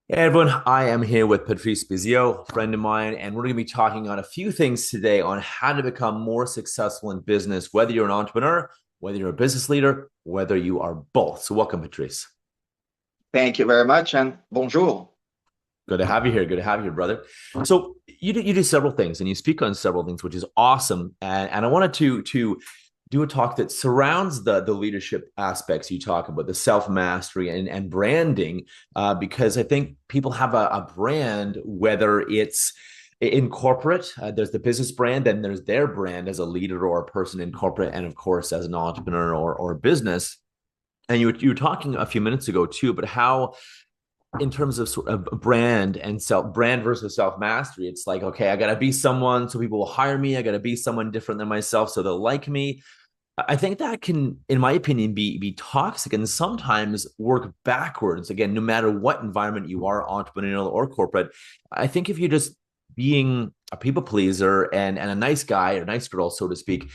Hey everyone, I am here with Patrice Bisiot, a friend of mine, and we're going to be talking on a few things today on how to become more successful in business, whether you're an entrepreneur, whether you're a business leader, whether you are both. So welcome, Patrice. Thank you very much and bonjour. Good to have you here. Good to have you here, brother. So you do several things and you speak on several things, which is awesome. And I wanted to do a talk that surrounds the leadership aspects you talk about, the self mastery and branding, because I think people have a brand, whether it's in corporate, there's the business brand, and there's their brand as a leader or a person in corporate, and of course as an entrepreneur or business. And you were talking a few minutes ago too, but how in terms of sort of brand and brand versus self mastery, it's like, okay, I got to be someone so people will hire me. I got to be someone different than myself so they'll like me. I think that can, in my opinion, be toxic and sometimes work backwards. Again, no matter what environment you are, entrepreneurial or corporate, I think if you're just being a people pleaser and a nice guy or nice girl, so to speak,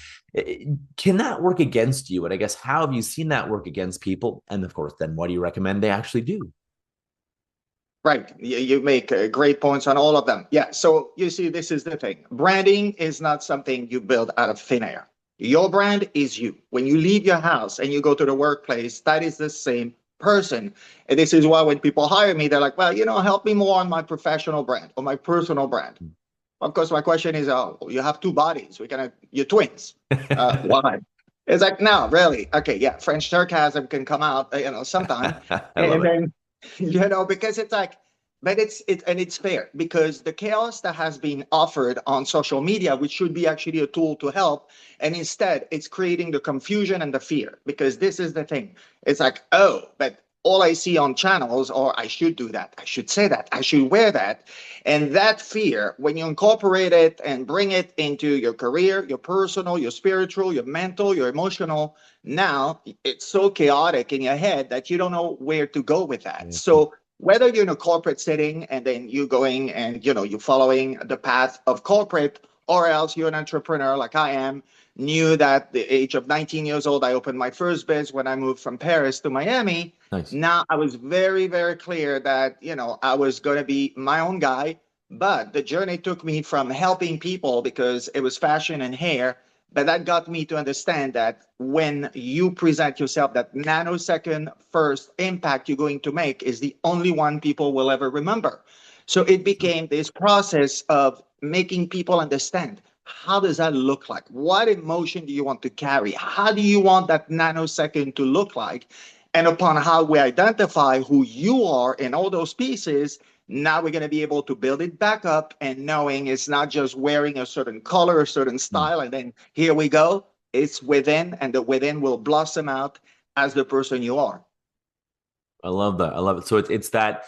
can that work against you? And I guess how have you seen that work against people? And of course, then what do you recommend they actually do? Right. You make great points on all of them. Yeah. So you see, this is the thing. Branding is not something you build out of thin air. Your brand is you. When you leave your house and you go to the workplace, that is the same person. And this is why when people hire me, they're like, well, help me more on my professional brand or my personal brand. Of course, my question is, oh, you have two bodies. You're twins. Why? It's like, no, really. Okay, yeah, French sarcasm can come out, sometime. I love And it. then, because it's like, but it's fair because the chaos that has been offered on social media, which should be actually a tool to help, and instead it's creating the confusion and the fear because this is the thing. It's like, oh, but all I see on channels, or I should do that, I should say that, I should wear that. And that fear, when you incorporate it and bring it into your career, your personal, your spiritual, your mental, your emotional, now it's so chaotic in your head that you don't know where to go with that. Yeah. So whether you're in a corporate setting and then you're going and you're following the path of corporate, or else you're an entrepreneur like I am, knew that at the age of 19 years old, I opened my first biz when I moved from Paris to Miami. Nice. Now I was very, very clear that, I was going to be my own guy. But the journey took me from helping people because it was fashion and hair. But that got me to understand that when you present yourself, that nanosecond first impact you're going to make is the only one people will ever remember. So it became this process of making people understand, how does that look like? What emotion do you want to carry? How do you want that nanosecond to look like? And upon how we identify who you are in all those pieces, now we're going to be able to build it back up and knowing it's not just wearing a certain color, a certain Mm. style, and then here we go. It's within, and the within will blossom out as the person you are. I love that. I love it. So it's that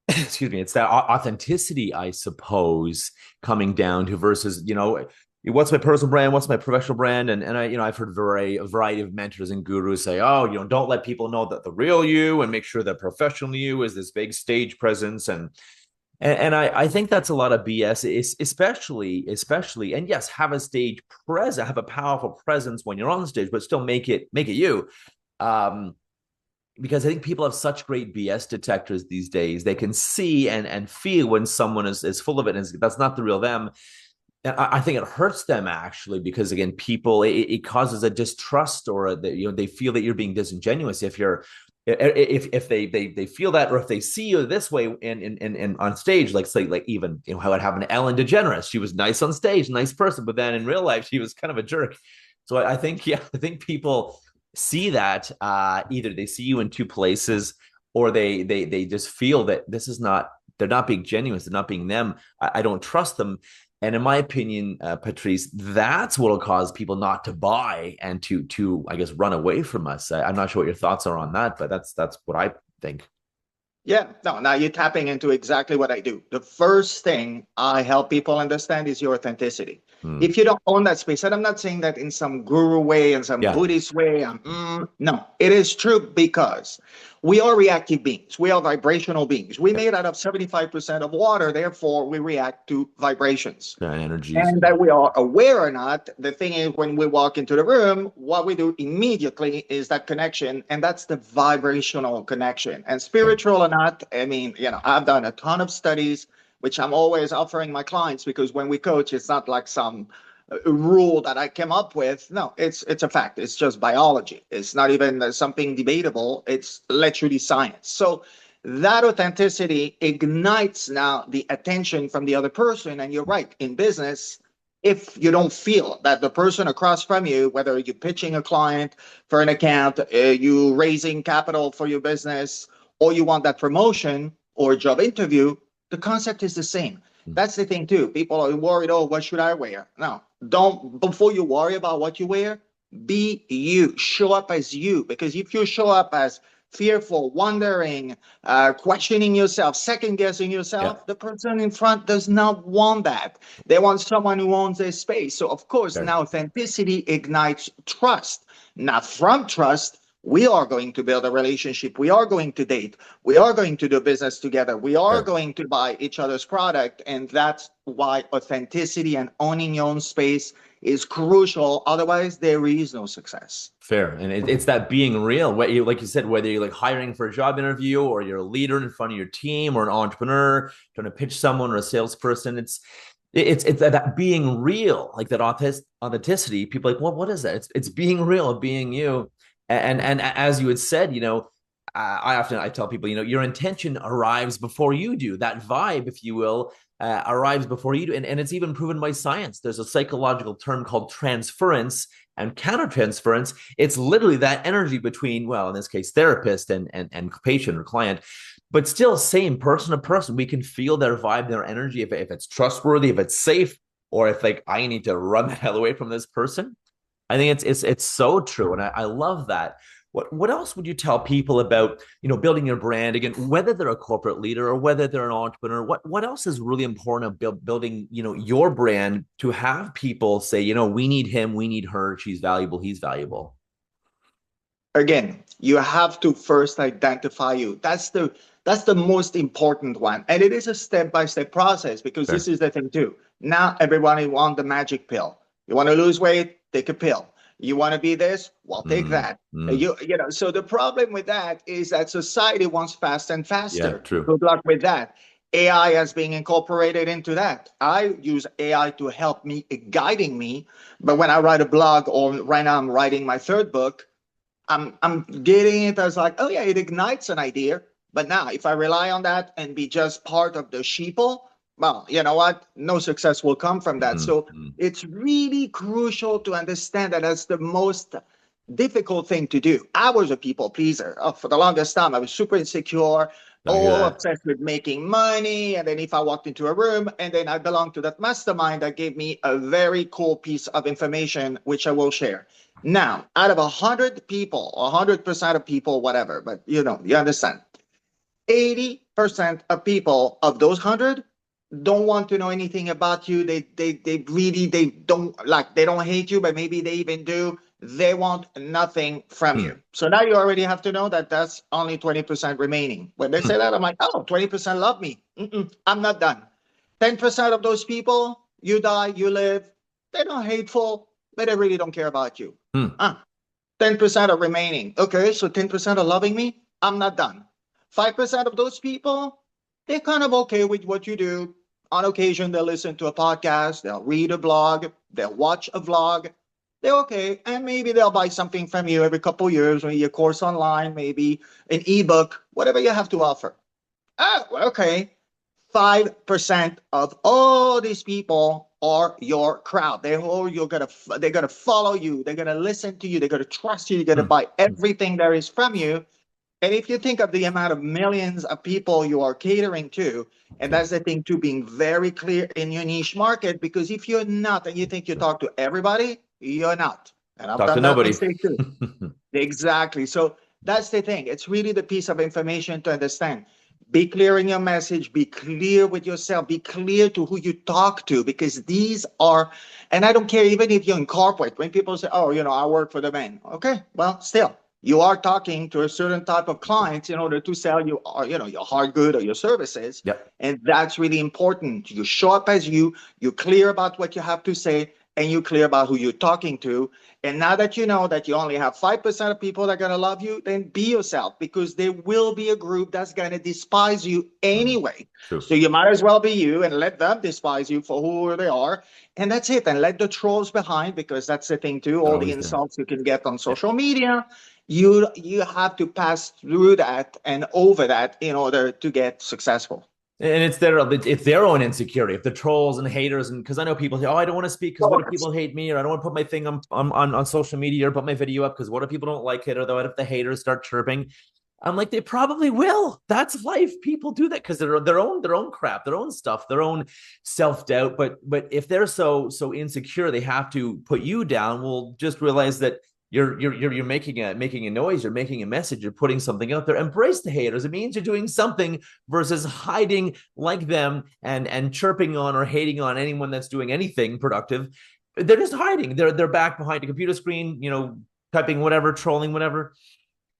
excuse me, it's that authenticity, I suppose, coming down to versus, what's my personal brand, what's my professional brand, and I've heard a variety of mentors and gurus say, oh, don't let people know that the real you, and make sure that professional you is this big stage presence, and I think that's a lot of BS, especially, and yes, have a stage presence, have a powerful presence when you're on the stage, but still make it you. Um, because I think people have such great BS detectors these days. They can see and feel when someone is full of it, and that's not the real them. And I think it hurts them actually, because again, people, it causes a distrust, or they feel that you're being disingenuous if you're if they feel that, or if they see you this way in on stage, like say, like even how it happened to Ellen DeGeneres. She was nice on stage, nice person, but then in real life she was kind of a jerk. So I think, yeah, I think people see that, either they see you in two places, or they just feel that this is not, they're not being genuine, they're not being them. I don't trust them. And in my opinion, Patrice, that's what will cause people not to buy and to I guess run away from us. I'm not sure what your thoughts are on that, but that's what I think. Yeah, no, now you're tapping into exactly what I do. The first thing I help people understand is your authenticity. Mm. If you don't own that space, and I'm not saying that in some guru way, in some Yeah. Buddhist way, no, it is true because we are reactive beings. We are vibrational beings. We Yeah. made out of 75% of water, therefore we react to vibrations. Yeah, energies. And that we are aware or not, the thing is, when we walk into the room, what we do immediately is that connection, and that's the vibrational connection. And Yeah. spiritual or not, I mean, I've done a ton of studies, which I'm always offering my clients, because when we coach, it's not like some rule that I came up with. No, it's a fact. It's just biology. It's not even something debatable. It's literally science. So that authenticity ignites now the attention from the other person. And you're right, in business, if you don't feel that the person across from you, whether you're pitching a client for an account, you raising capital for your business, or you want that promotion or job interview, the concept is the same. Mm. That's the thing too. People are worried, oh, what should I wear? No, don't, before you worry about what you wear, be you. Show up as you. Because if you show up as fearful, wondering, questioning yourself, second guessing Yeah. yourself, the person in front does not want that. They want someone who owns their space. So, of course, Sure. now authenticity ignites trust. Now, from trust, we are going to build a relationship. We are going to date. We are going to do business together. We are Sure. going to buy each other's product. And that's why authenticity and owning your own space is crucial. Otherwise, there is no success. Fair. And it's that being real. What you, like you said, whether you're like hiring for a job interview or you're a leader in front of your team or an entrepreneur trying to pitch someone or a salesperson, it's that being real, like that authenticity. People are like, well, what is that? It's being real, being you. And as you had said, I tell people, your intention arrives before you do. That vibe, if you will, arrives before you do. And it's even proven by science. There's a psychological term called transference and countertransference. It's literally that energy between, well, in this case, therapist and patient or client, but still same person to person. We can feel their vibe, their energy, if it's trustworthy, if it's safe, or if like I need to run the hell away from this person. I think it's so true, and I love that. What else would you tell people about building your brand again, whether they're a corporate leader or whether they're an entrepreneur? What else is really important about building your brand to have people say we need him, we need her, she's valuable, he's valuable. Again, you have to first identify you. That's the most important one. And it is a step-by-step process, because this Fair. is the thing too. Now everybody wants the magic pill. You want to lose weight, take a pill. You want to be this, well, take Mm, that. mm. So the problem with that is that society wants fast and Yeah, faster. true. Good luck with that. AI is being incorporated into that. I use AI to help me, guiding me. But when I write a blog, or right now I'm writing my third book, I'm getting it as like, oh yeah, it ignites an idea. But now if I rely on that and be just part of the sheeple, well, you know what? No success will come from that. Mm, So mm. it's really crucial to understand that that's the most difficult thing to do. I was a people pleaser. For the longest time, I was super insecure, I hear all that. obsessed with making money. And then if I walked into a room, and then I belonged to that mastermind that gave me a very cool piece of information, which I will share. Now, out of 100 people, 100% of people, whatever, but you understand. 80% of people of those 100 don't want to know anything about you. They really, they don't like, they don't hate you, but maybe they even do. They want nothing from Hmm. you. So now you already have to know that that's only 20% remaining. When they say that, I'm like, oh, 20% love me. I'm not done. 10% of those people, you die, you live. They're not hateful, but they really don't care about you. Hmm. 10% are remaining. Okay, so 10% are loving me. I'm not done. 5% of those people, they're kind of okay with what you do. On occasion, they'll listen to a podcast, they'll read a blog, they'll watch a vlog. They're okay. And maybe they'll buy something from you every couple of years, maybe a course online, maybe an ebook, whatever you have to offer. Oh, okay. 5% of all these people are your crowd. They're gonna follow you. They're gonna listen to you. They're gonna trust you. They're gonna Hmm. buy everything there is from you. And if you think of the amount of millions of people you are catering to, and Okay. that's the thing too, being very clear in your niche market, because if you're not and you think you talk to everybody, you're not. And I've Talk to done that nobody. mistake too. Exactly. So that's the thing. It's really the piece of information to understand. Be clear in your message, be clear with yourself, be clear to who you talk to, because these are, and I don't care even if you're in corporate, when people say, oh, I work for the man. Okay, well, still, you are talking to a certain type of clients in order to sell you, or, your hard good or your services. Yep. And that's really important. You show up as you're clear about what you have to say, and you're clear about who you're talking to. And now that you know that you only have 5% of people that are going to love you, then be yourself, because there will be a group that's going to despise you anyway. True. So you might as well be you and let them despise you for who they are. And that's it. And let the trolls behind, because that's the thing too. They're All the always there. insults you can get on Yeah. social media, you have to pass through that and over that in order to get successful. And it's their own insecurity. If the trolls and haters, and because I know people say, "Oh, I don't want to speak because what if people hate me?" Or I don't want to put my thing on social media or put my video up because what if people don't like it? Or what if the haters start chirping? I'm like, they probably will. That's life. People do that because they're their own crap, their own stuff, their own self doubt. But if they're so insecure, they have to put you down. Well, just realize that you're making a noise, you're making a message, you're putting something out there. Embrace the haters. It means you're doing something versus hiding like them and chirping on or hating on anyone that's doing anything productive. They're just hiding. They're back behind a computer screen, typing whatever, trolling whatever.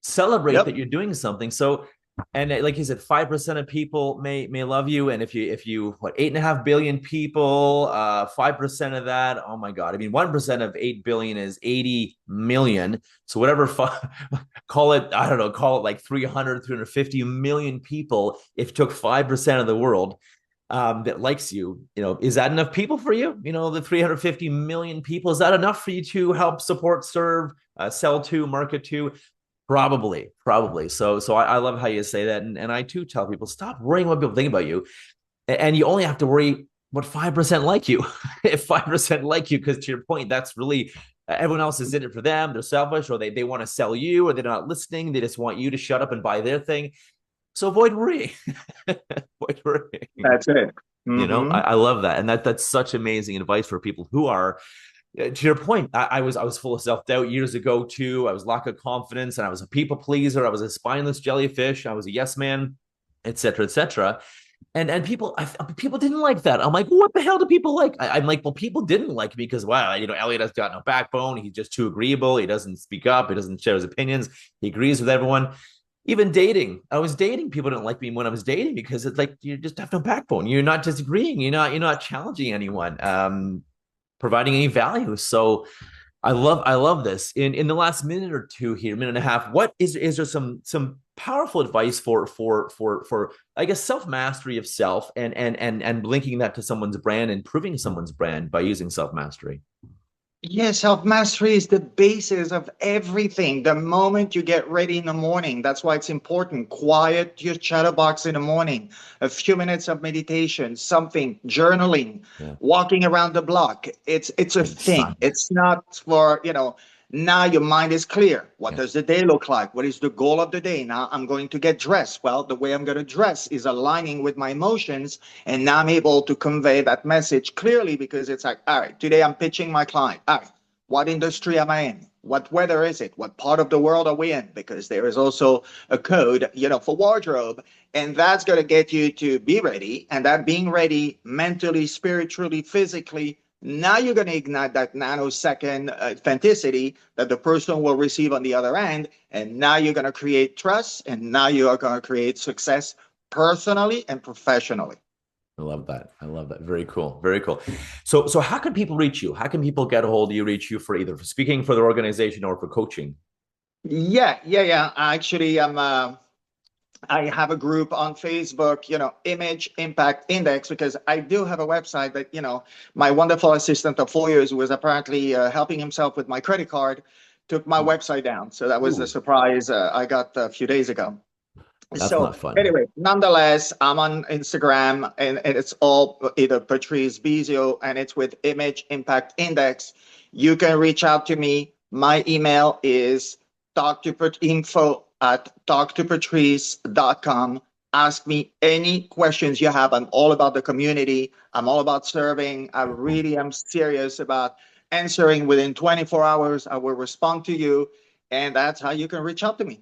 Celebrate Yep. that you're doing something. So, and like you said, 5% of people may love you, and if you 8.5 billion people, 5% of that, oh my god, I mean 1% of 8 billion is 80 million. So whatever, call it, I don't know, call it like 350 million people. If you took 5% of the world that likes you, is that enough people for you? The 350 million people, is that enough for you to help support, serve, sell to, market to? Probably. So I love how you say that, and I too tell people, stop worrying what people think about you, and you only have to worry what 5% like you. If 5% like you, because to your point, that's really everyone else is in it for them. They're selfish, or they want to sell you, or they're not listening. They just want you to shut up and buy their thing. So avoid worrying. Avoid worrying. That's it. Mm-hmm. I love that, and that's such amazing advice for people who are to your point. I was full of self-doubt years ago too. I was lack of confidence, and I was a people pleaser. I was a spineless jellyfish. I was a yes man, etc., etc. And people didn't like that. I'm like, what the hell do people like? I'm like, well, people didn't like me because wow, Elliot has got no backbone. He's just too agreeable. He doesn't speak up. He doesn't share his opinions. He agrees with everyone. Even dating, I was dating. People didn't like me when I was dating because it's like you just have no backbone. You're not disagreeing. You're not challenging anyone. Providing any value. So I love this. In the last minute or two here, minute and a half, what is there some powerful advice for I guess self mastery of self and linking that to someone's brand, improving someone's brand by using self mastery? Yes, self-mastery is the basis of everything. The moment you get ready in the morning, that's why it's important. Quiet your chatterbox in the morning, a few minutes of meditation, something, journaling, Yeah, walking around the block. It's a in the sun. thing. It's not for, now your mind is clear. What Yeah, does the day look like? What is the goal of the day? Now I'm going to get dressed. Well, the way I'm going to dress is aligning with my emotions. And now I'm able to convey that message clearly, because it's like, all right, today I'm pitching my client. All right, what industry am I in? What weather is it? What part of the world are we in? Because there is also a code, for wardrobe. And that's going to get you to be ready. And that being ready mentally, spiritually, physically, now you're going to ignite that nanosecond authenticity that the person will receive on the other end. And now you're going to create trust. And now you are going to create success personally and professionally. I love that. I love that. Very cool. Very cool. So how can people reach you? How can people get a hold of you, reach you for either for speaking for their organization or for coaching? Yeah. Actually, I have a group on Facebook, Image Impact Index, because I do have a website that, my wonderful assistant of 4 years, who was apparently helping himself with my credit card, took my website down. So that was the Ooh, surprise I got a few days ago. that's So not fun. anyway, nonetheless, I'm on Instagram, and it's all either Patrice Bisiot, and it's with Image Impact Index. You can reach out to me. My email is info@talktopatrice.com. Ask me any questions you have. I'm all about the community. I'm all about serving. I Very cool. really am serious about answering within 24 hours. I will respond to you. And that's how you can reach out to me.